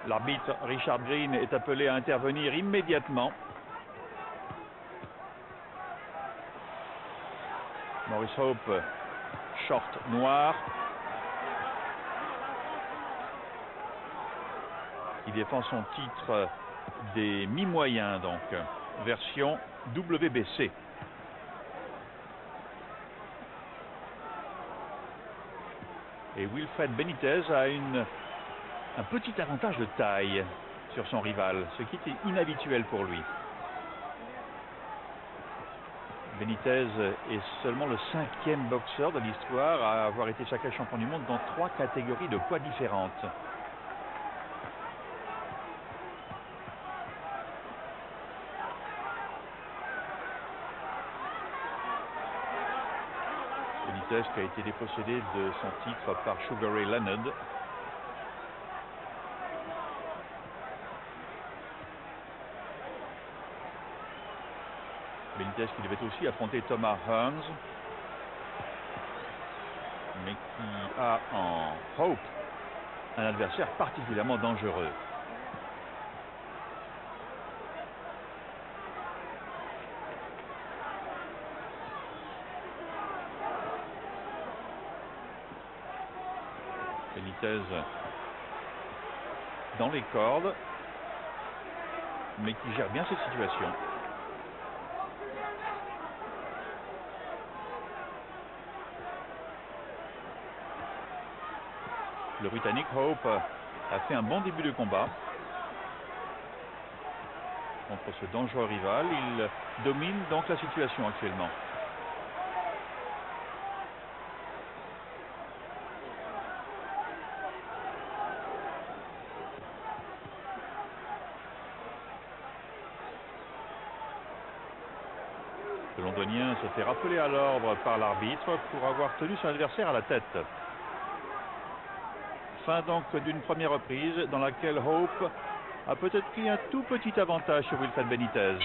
L'arbitre Richard Green est appelé à intervenir immédiatement. Maurice Hope, short noir, qui défend son titre des mi-moyens, donc version WBC. Et Wilfred Benitez a un petit avantage de taille sur son rival, ce qui est inhabituel pour lui. Benitez est seulement le 5e boxeur de l'histoire à avoir été sacré champion du monde dans 3 catégories de poids différentes. Benitez qui a été dépossédé de son titre par Sugar Ray Leonard. Benitez qui devait aussi affronter Thomas Hearns, mais qui a en Hope un adversaire particulièrement dangereux. Benitez dans les cordes, mais qui gère bien cette situation. Le Britannique Hope a fait un bon début de combat contre ce dangereux rival. Il domine donc la situation actuellement. Le Londonien se fait rappeler à l'ordre par l'arbitre pour avoir tenu son adversaire à la tête. Fin donc d'une première reprise dans laquelle Hope a peut-être pris un tout petit avantage sur Wilfred Benitez.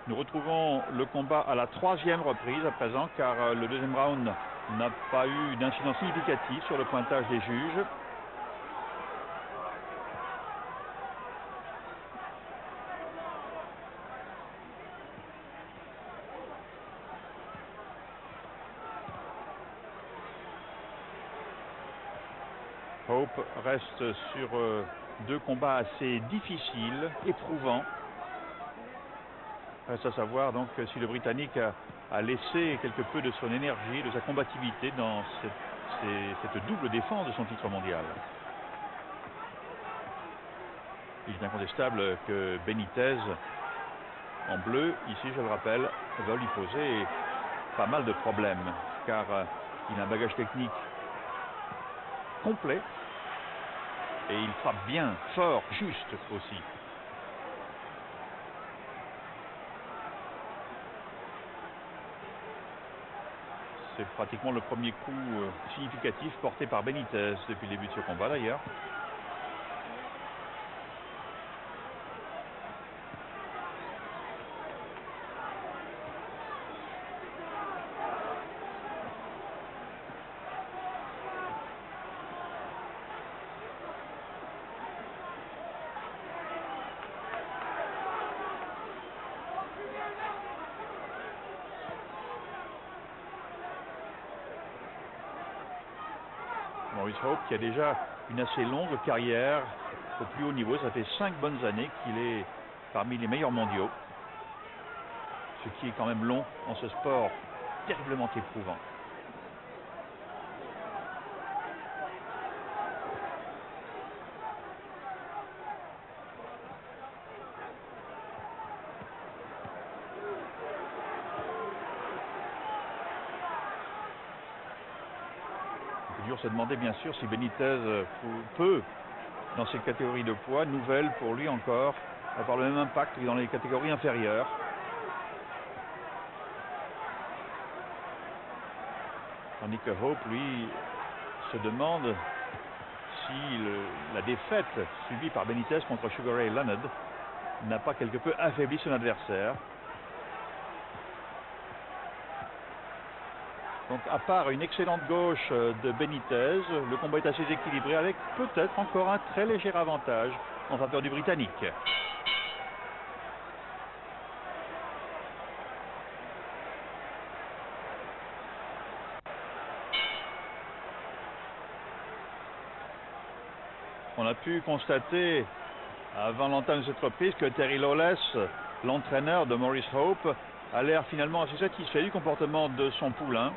Nous retrouvons le combat à la 3e reprise à présent, car le 2e round n'a pas eu d'incident significatif sur le pointage des juges. Hope reste sur 2 combats assez difficiles, éprouvants. Reste à savoir donc si le Britannique a laissé quelque peu de son énergie, de sa combativité dans cette double défense de son titre mondial. Il est incontestable que Benitez, en bleu, ici je le rappelle, va lui poser pas mal de problèmes, car il a un bagage technique complet et il frappe bien, fort, juste aussi. C'est pratiquement le premier coup significatif porté par Benitez depuis le début de ce combat d'ailleurs. Maurice Hope qui a déjà une assez longue carrière au plus haut niveau. Ça fait 5 bonnes années qu'il est parmi les meilleurs mondiaux. Ce qui est quand même long dans ce sport terriblement éprouvant. On peut se demander bien sûr si Benitez peut, dans ces catégories de poids nouvelles pour lui encore, avoir le même impact que dans les catégories inférieures. Tandis que Hope, lui, se demande si la défaite subie par Benitez contre Sugar Ray Leonard n'a pas quelque peu affaibli son adversaire. Donc à part une excellente gauche de Benitez, le combat est assez équilibré avec peut-être encore un très léger avantage en faveur du Britannique. On a pu constater avant l'entame de cette reprise que Terry Lawless, l'entraîneur de Maurice Hope, a l'air finalement assez satisfait du comportement de son poulain.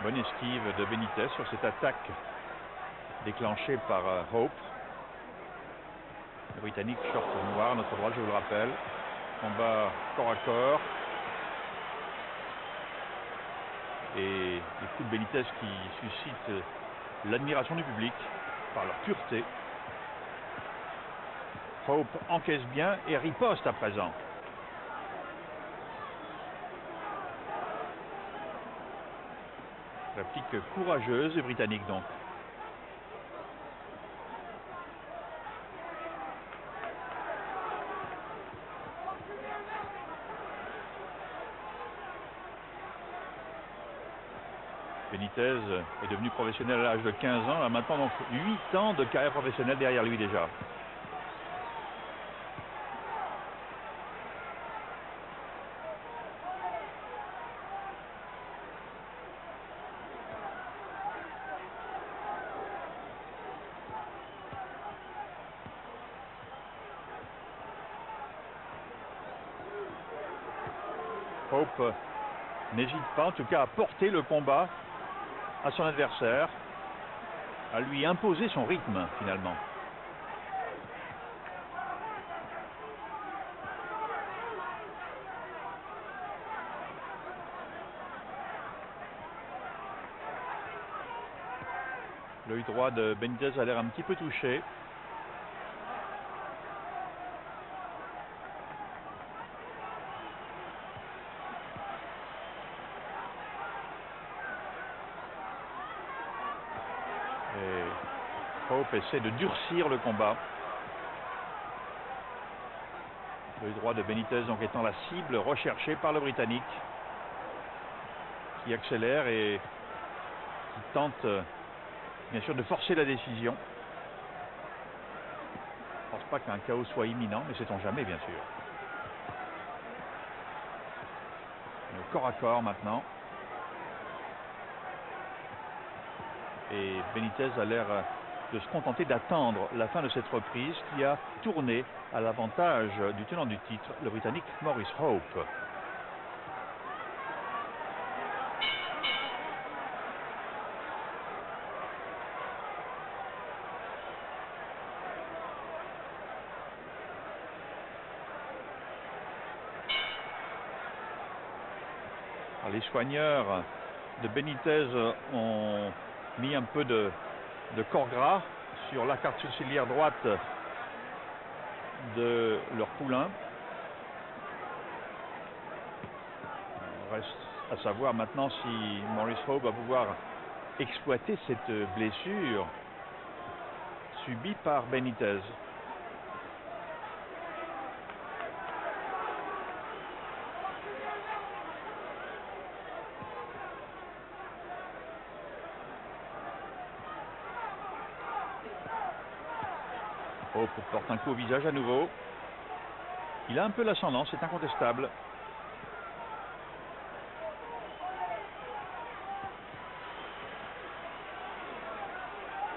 Bonne esquive de Benitez sur cette attaque déclenchée par Hope. Le Britannique short noir, notre droite, je vous le rappelle. Combat corps à corps. Et les coups de Benitez qui suscitent l'admiration du public par leur pureté. Hope encaisse bien et riposte à présent. Réplique courageuse et britannique donc. Benitez est devenu professionnel à l'âge de 15 ans, a maintenant donc 8 ans de carrière professionnelle derrière lui déjà. Hope n'hésite pas en tout cas à porter le combat à son adversaire, à lui imposer son rythme finalement. L'œil droit de Benitez a l'air un petit peu touché. Hope essaie de durcir le combat. Le droit de Benitez donc étant la cible recherchée par le Britannique, qui accélère et qui tente bien sûr de forcer la décision. Je ne pense pas qu'un chaos soit imminent, mais sait-on jamais bien sûr. Le corps à corps maintenant. Et Benitez a l'air de se contenter d'attendre la fin de cette reprise qui a tourné à l'avantage du tenant du titre, le Britannique Maurice Hope. Alors, les soigneurs de Benitez ont mis un peu de corps gras sur l'arcade sourcilière droite de leur poulain. Il reste à savoir maintenant si Maurice Hope va pouvoir exploiter cette blessure subie par Benitez. Hope porte un coup au visage à nouveau. Il a un peu l'ascendant, c'est incontestable.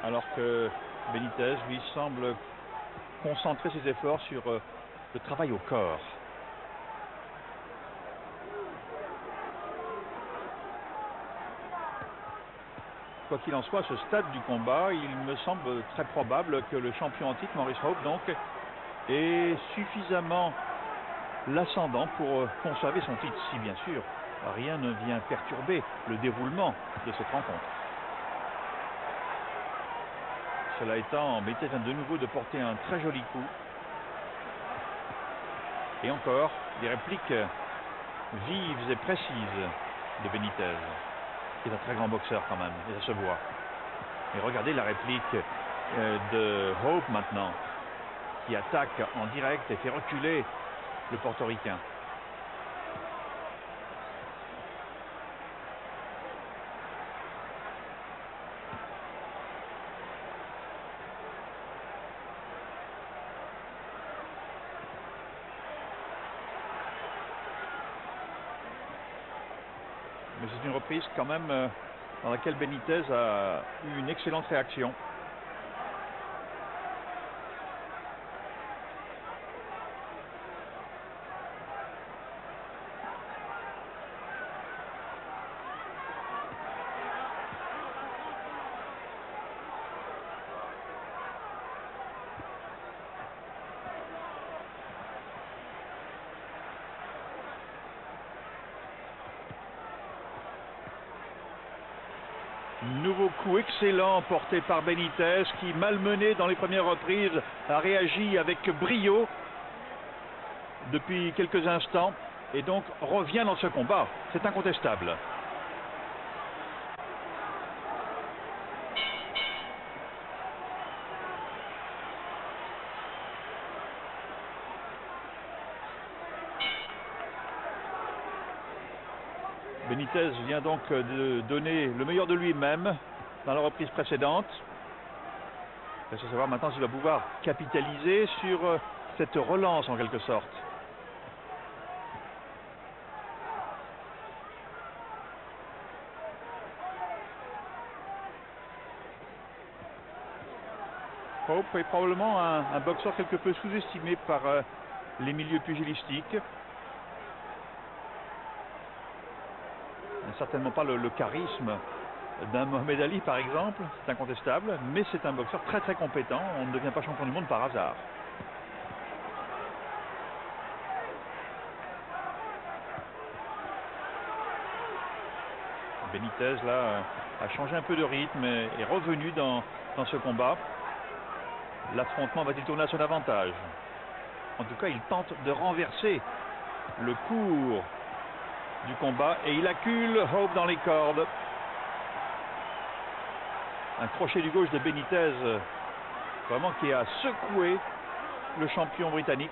Alors que Benitez, lui, semble concentrer ses efforts sur le travail au corps. Quoi qu'il en soit, à ce stade du combat, il me semble très probable que le champion en titre, Maurice Hope, donc, ait suffisamment l'ascendant pour conserver son titre, si bien sûr rien ne vient perturber le déroulement de cette rencontre. Cela étant, Benitez vient de nouveau de porter un très joli coup. Et encore, des répliques vives et précises de Benitez, qui est un très grand boxeur quand même, et ça se voit. Et regardez la réplique de Hope maintenant, qui attaque en direct et fait reculer le portoricain. Mais c'est une reprise quand même dans laquelle Benitez a eu une excellente réaction. Nouveau coup excellent porté par Benitez qui, malmené dans les premières reprises, a réagi avec brio depuis quelques instants et donc revient dans ce combat. C'est incontestable. Benitez vient donc de donner le meilleur de lui-même dans la reprise précédente. Il faut savoir maintenant s'il va pouvoir capitaliser sur cette relance en quelque sorte. Hope est probablement un boxeur quelque peu sous-estimé par les milieux pugilistiques. Certainement pas le charisme d'un Mohamed Ali par exemple, c'est incontestable, mais c'est un boxeur très très compétent. On ne devient pas champion du monde par hasard. Benitez là a changé un peu de rythme et est revenu dans ce combat. L'affrontement va-t-il tourner à son avantage? En tout cas, il tente de renverser le cours du combat et il accule Hope dans les cordes. Un crochet du gauche de Benitez vraiment qui a secoué le champion britannique.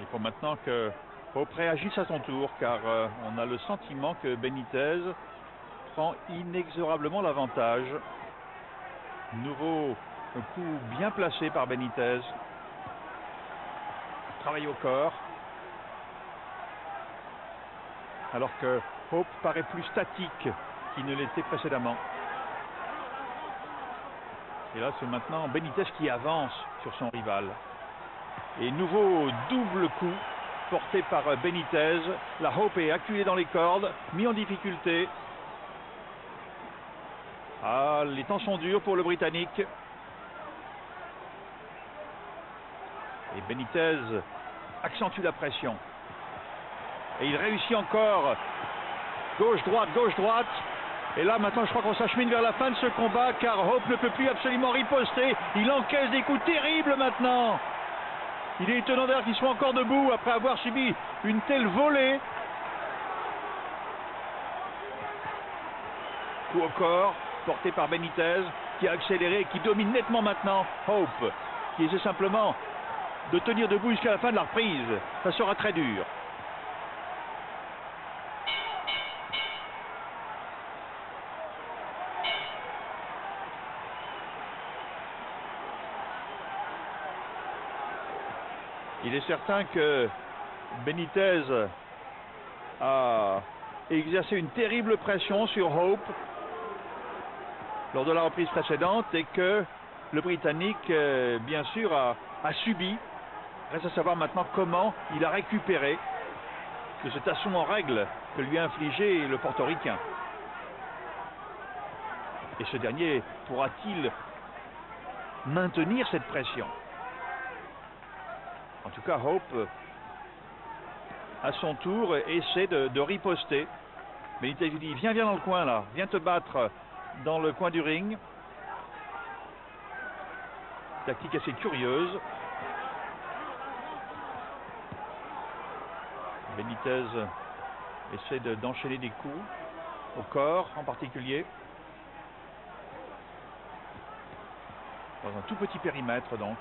Il faut maintenant que Hope réagisse à son tour, car on a le sentiment que Benitez prend inexorablement l'avantage. Nouveau coup bien placé par Benitez. Travail au corps. Alors que Hope paraît plus statique qu'il ne l'était précédemment. Et là, c'est maintenant Benitez qui avance sur son rival. Et nouveau double coup porté par Benitez. La Hope est acculée dans les cordes, mis en difficulté. Ah, les temps sont durs pour le Britannique. Et Benitez accentue la pression. Et il réussit encore. Gauche-droite, gauche-droite. Et là, maintenant, je crois qu'on s'achemine vers la fin de ce combat, car Hope ne peut plus absolument riposter. Il encaisse des coups terribles maintenant. Il est étonnant d'ailleurs qu'il soit encore debout après avoir subi une telle volée. Coup au corps, porté par Benitez, qui a accéléré et qui domine nettement maintenant Hope, qui essaie simplement de tenir debout jusqu'à la fin de la reprise. Ça sera très dur. Il est certain que Benitez a exercé une terrible pression sur Hope lors de la reprise précédente et que le Britannique, bien sûr, a subi. Reste à savoir maintenant comment il a récupéré de cet assaut en règle que lui a infligé le portoricain. Et ce dernier pourra-t-il maintenir cette pression. En tout cas, Hope, à son tour, essaie de riposter. Benitez lui dit, viens dans le coin là, viens te battre dans le coin du ring. Tactique assez curieuse. Benitez essaie d'enchaîner des coups, au corps en particulier. Dans un tout petit périmètre donc.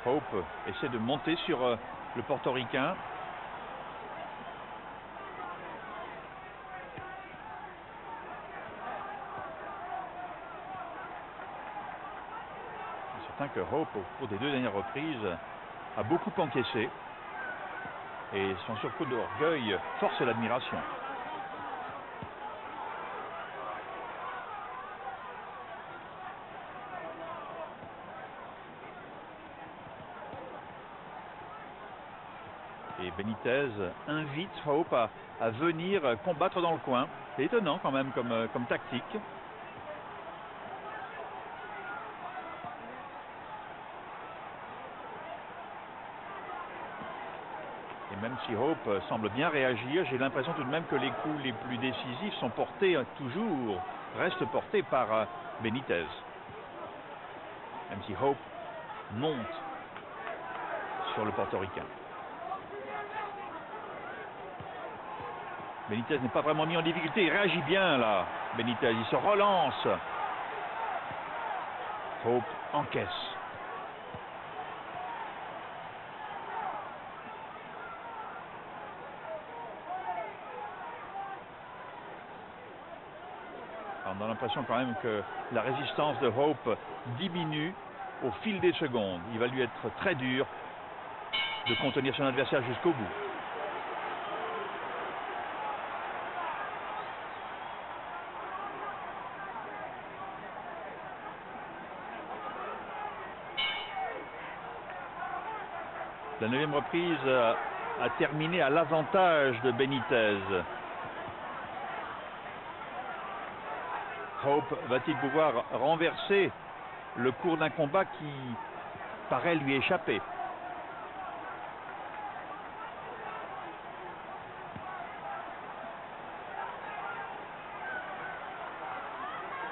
Hope essaie de monter sur le portoricain. C'est certain que Hope, au cours des 2 dernières reprises, a beaucoup encaissé. Et son surcroît d'orgueil force l'admiration. Et Benitez invite Hope à venir combattre dans le coin. C'est étonnant quand même comme tactique. Et même si Hope semble bien réagir, j'ai l'impression tout de même que les coups les plus décisifs sont portés restent portés par Benitez. Même si Hope monte sur le portoricain. Benitez n'est pas vraiment mis en difficulté, il réagit bien là. Benitez, il se relance. Hope encaisse. Alors, on a l'impression quand même que la résistance de Hope diminue au fil des secondes. Il va lui être très dur de contenir son adversaire jusqu'au bout. La 9e reprise a terminé à l'avantage de Benitez. Hope va-t-il pouvoir renverser le cours d'un combat qui paraît lui échapper?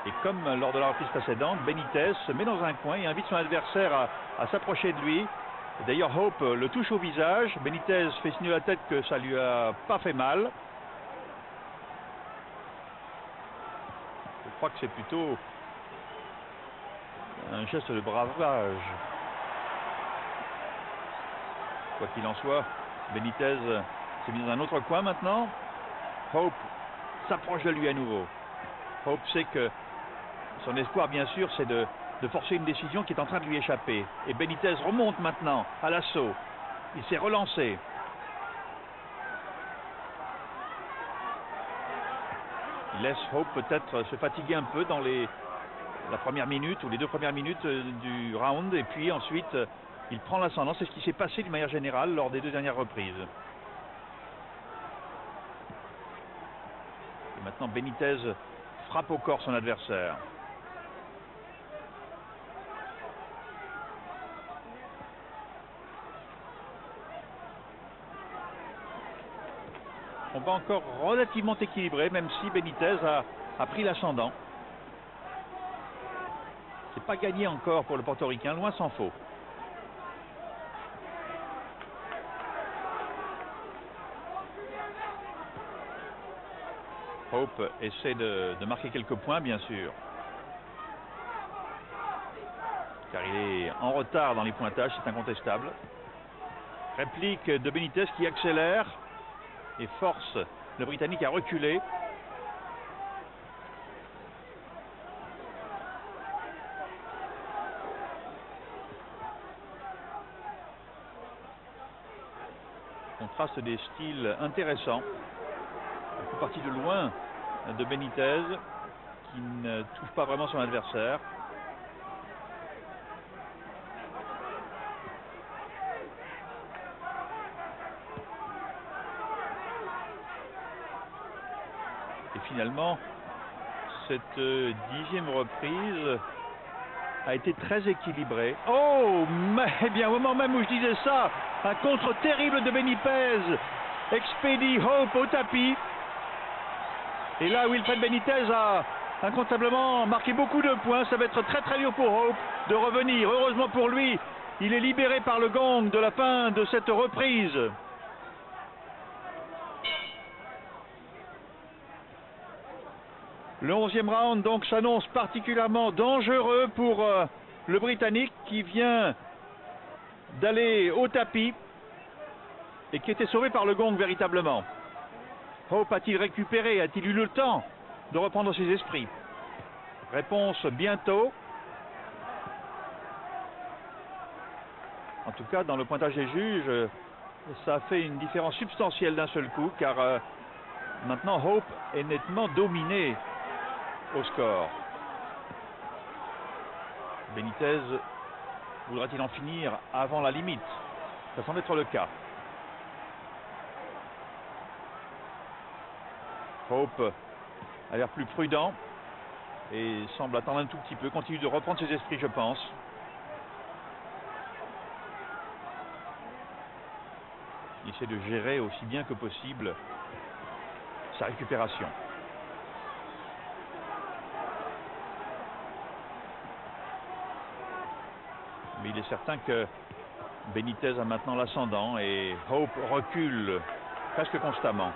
Et comme lors de la reprise précédente, Benitez se met dans un coin et invite son adversaire à s'approcher de lui. D'ailleurs, Hope le touche au visage. Benitez fait signe de la tête que ça lui a pas fait mal. Je crois que c'est plutôt un geste de bravage. Quoi qu'il en soit, Benitez s'est mis dans un autre coin maintenant. Hope s'approche de lui à nouveau. Hope sait que son espoir, bien sûr, c'est de forcer une décision qui est en train de lui échapper. Et Benitez remonte maintenant à l'assaut. Il s'est relancé. Il laisse Hope peut-être se fatiguer un peu dans la première minute ou les 2 premières minutes du round. Et puis ensuite, il prend l'ascendant. C'est ce qui s'est passé d'une manière générale lors des 2 dernières reprises. Et maintenant, Benitez frappe au corps son adversaire. On va encore relativement équilibré, même si Benitez a pris l'ascendant. C'est pas gagné encore pour le portoricain, loin s'en faut. Hope essaie de marquer quelques points, bien sûr. Car il est en retard dans les pointages, c'est incontestable. Réplique de Benitez qui accélère et force le Britannique à reculer. Contraste des styles intéressants. Un coup parti de loin de Benitez qui ne touche pas vraiment son adversaire. Et finalement, cette 10e reprise a été très équilibrée. Oh, mais bien au moment même où je disais ça, un contre terrible de Benitez expédie Hope au tapis. Et là, Wilfred Benitez a incontestablement marqué beaucoup de points. Ça va être très très dur pour Hope de revenir. Heureusement pour lui, il est libéré par le gong de la fin de cette reprise. Le 11e round donc s'annonce particulièrement dangereux pour le Britannique qui vient d'aller au tapis et qui était sauvé par le gong véritablement. Hope a-t-il récupéré? A-t-il eu le temps de reprendre ses esprits? Réponse bientôt. En tout cas, dans le pointage des juges, ça a fait une différence substantielle d'un seul coup, car maintenant Hope est nettement dominé au score. Benitez voudra-t-il en finir avant la limite? Ça semble être le cas. Hope a l'air plus prudent et semble attendre un tout petit peu, continue de reprendre ses esprits, je pense. Il essaie de gérer aussi bien que possible sa récupération. Mais il est certain que Benitez a maintenant l'ascendant et Hope recule presque constamment.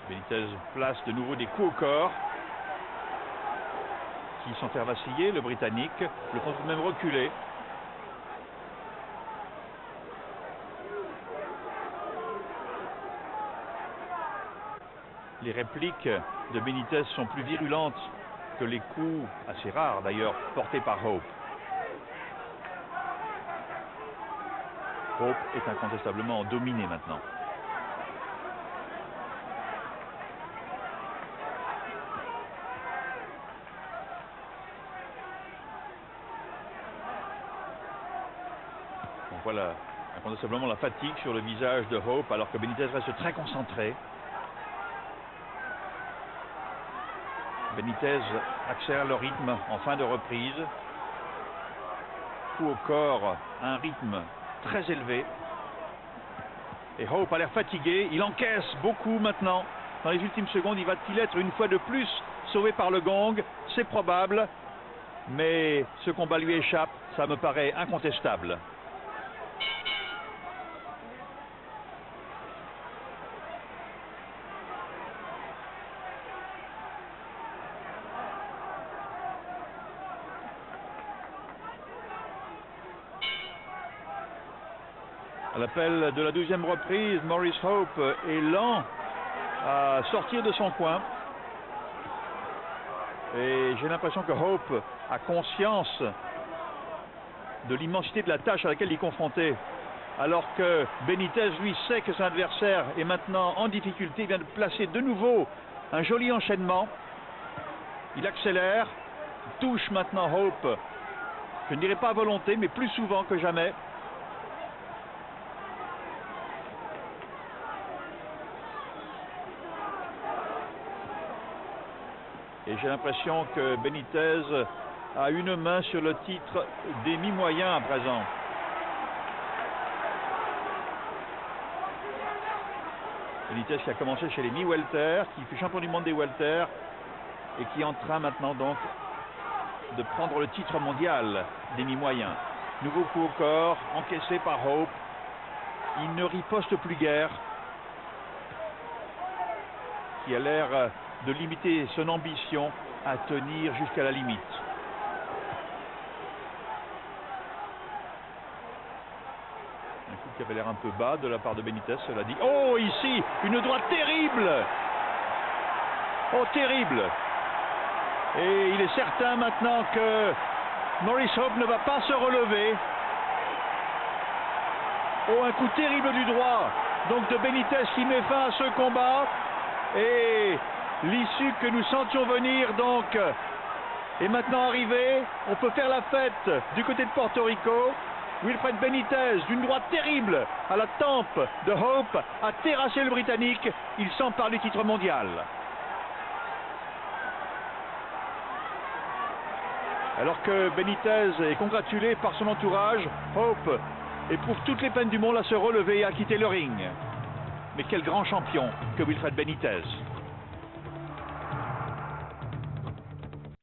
Benitez place de nouveau des coups au corps qui sont fait vaciller. Le Britannique le font tout de même reculer. Les répliques de Benitez sont plus virulentes que les coups, assez rares d'ailleurs, portés par Hope. Hope est incontestablement dominé maintenant. On voit incontestablement la fatigue sur le visage de Hope alors que Benitez reste très concentré. Benitez accélère le rythme en fin de reprise. Coup au corps à un rythme très élevé. Et Hope a l'air fatigué. Il encaisse beaucoup maintenant. Dans les ultimes secondes, il va-t-il être une fois de plus sauvé par le gong? C'est probable. Mais ce combat lui échappe. Ça me paraît incontestable. À l'appel de la 12e reprise, Maurice Hope est lent à sortir de son coin. Et j'ai l'impression que Hope a conscience de l'immensité de la tâche à laquelle il est confronté. Alors que Benitez, lui, sait que son adversaire est maintenant en difficulté. Il vient de placer de nouveau un joli enchaînement. Il accélère, touche maintenant Hope. Je ne dirais pas à volonté, mais plus souvent que jamais. Et j'ai l'impression que Benitez a une main sur le titre des mi-moyens à présent. Benitez qui a commencé chez les mi-welter, qui fut champion du monde des welter et qui est en train maintenant donc de prendre le titre mondial des mi-moyens. Nouveau coup au corps, encaissé par Hope. Il ne riposte plus guère. Qui a l'air de limiter son ambition à tenir jusqu'à la limite. Un coup qui avait l'air un peu bas de la part de Benitez, cela dit. Oh, ici, une droite terrible! Oh, terrible! Et il est certain maintenant que Maurice Hope ne va pas se relever. Oh, un coup terrible du droit donc de Benitez qui met fin à ce combat. Et l'issue que nous sentions venir donc est maintenant arrivée. On peut faire la fête du côté de Porto Rico. Wilfred Benitez, d'une droite terrible à la tempe de Hope, a terrassé le Britannique. Il s'empare du titre mondial. Alors que Benitez est congratulé par son entourage, Hope éprouve toutes les peines du monde à se relever et à quitter le ring. Mais quel grand champion que Wilfred Benitez!